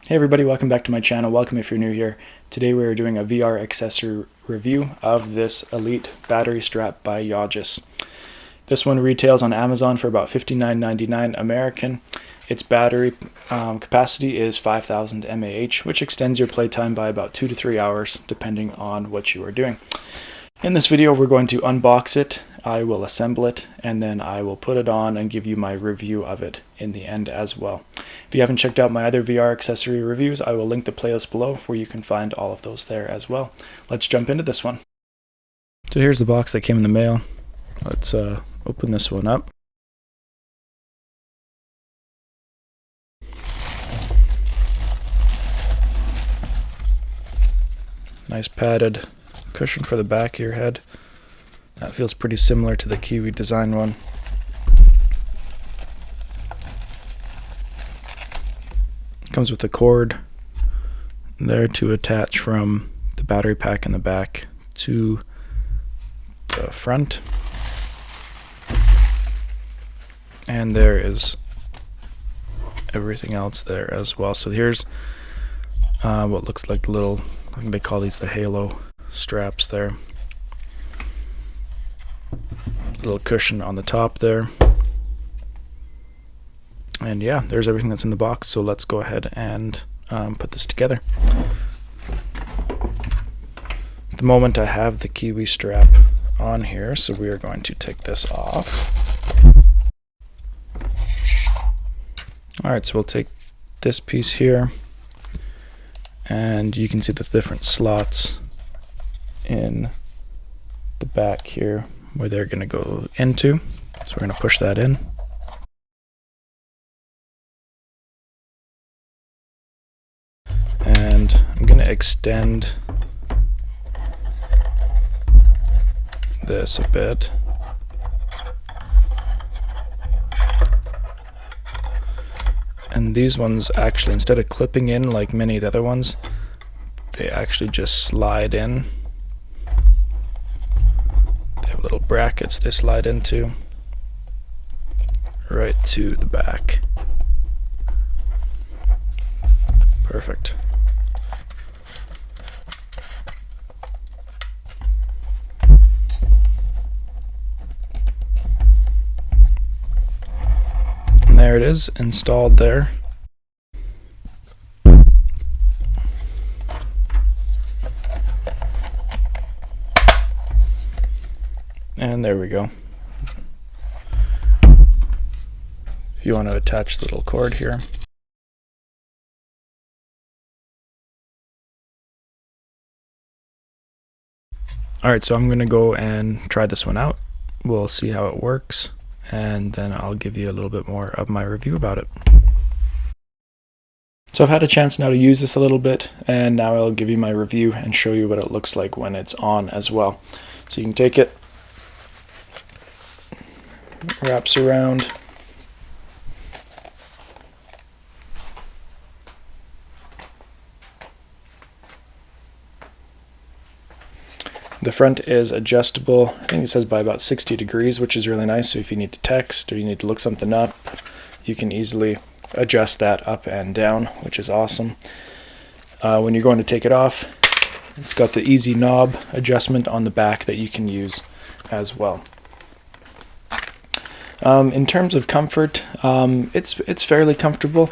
Hey everybody, welcome back to my channel. Welcome if you're new here. Today we are doing a VR accessory review of this Elite battery strap by Yoges. This one retails on Amazon for about $59.99 American. Its battery capacity is 5,000 mAh, which extends your playtime by about 2 to 3 hours depending on what you are doing. In this video we're going to unbox it, I will assemble it, and then I will put it on and give you my review of it in the end as well. If you haven't checked out my other VR accessory reviews, I will link the playlist below where you can find all of those there as well. Let's jump into this one. So here's the box that came in the mail. Let's open this one up. Nice padded cushion for the back of your head. That feels pretty similar to the Kiwi design one. Comes with a cord there to attach from the battery pack in the back to the front. And there is everything else there as well. So here's what looks like little, I think they call these the halo straps there. Little cushion on the top there. And yeah, there's everything that's in the box, so let's go ahead and put this together. At the moment I have the Kiwi strap on here, so we are going to take this off. Alright, so we'll take this piece here, and you can see the different slots in the back here where they're going to go into. So we're going to push that in. And I'm going to extend this a bit. And these ones actually, instead of clipping in like many of the other ones, they actually just slide in. They have little brackets they slide into right to the back. Perfect. And there it is, installed there. And there we go. If you want to attach the little cord here. Alright, so I'm going to go and try this one out. We'll see how it works, and then I'll give you a little bit more of my review about it. So I've had a chance now to use this a little bit, and now I'll give you my review and show you what it looks like when it's on as well. So you can take it, wraps around. The front is adjustable, I think it says by about 60 degrees, which is really nice. So if you need to text or you need to look something up, you can easily adjust that up and down, which is awesome. When you're going to take it off, it's got the easy knob adjustment on the back that you can use as well. In terms of comfort, it's fairly comfortable.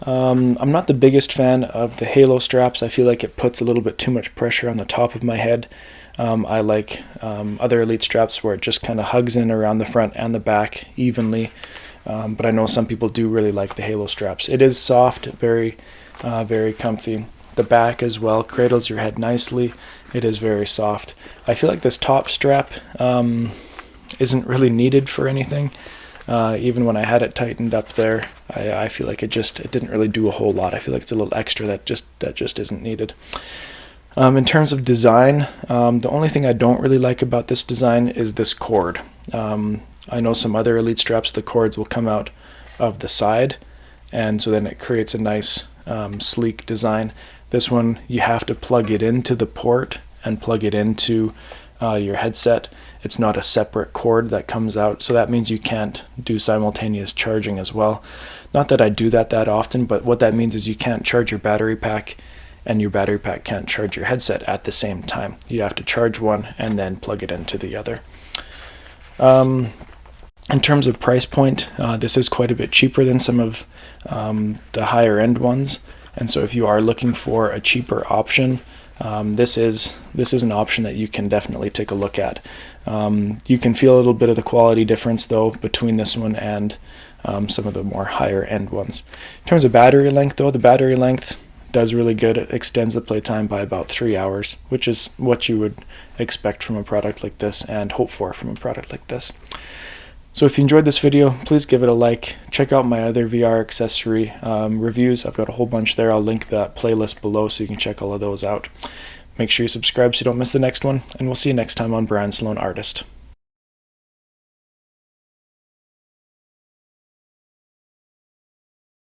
I'm not the biggest fan of the halo straps. I feel like it puts a little bit too much pressure on the top of my head. I like other Elite straps where it just kind of hugs in around the front and the back evenly, but I know some people do really like the halo straps. It is soft, very comfy. The back as well cradles your head nicely. It is very soft. I feel like this top strap isn't really needed for anything. Even when I had it tightened up there, I feel like it didn't really do a whole lot. I feel like it's a little extra that just isn't needed. In terms of design, the only thing I don't really like about this design is this cord. I know some other Elite straps, the cords will come out of the side, and so then it creates a nice sleek design. This one, you have to plug it into the port and plug it into your headset. It's not a separate cord that comes out, so that means you can't do simultaneous charging as well. Not that I do that often, but what that means is you can't charge your battery pack and your battery pack can't charge your headset at the same time. You have to charge one and then plug it into the other. In terms of price point, this is quite a bit cheaper than some of the higher end ones. And so if you are looking for a cheaper option, this is an option that you can definitely take a look at. You can feel a little bit of the quality difference though between this one and some of the more higher end ones. In terms of battery length though, the battery length does really good. It extends the playtime by about 3 hours, which is what you would expect from a product like this and hope for from a product like this. So if you enjoyed this video, please give it a like. Check out my other VR accessory reviews. I've got a whole bunch there. I'll link that playlist below so you can check all of those out. Make sure you subscribe so you don't miss the next one, and we'll see you next time on Brian Sloan Artist.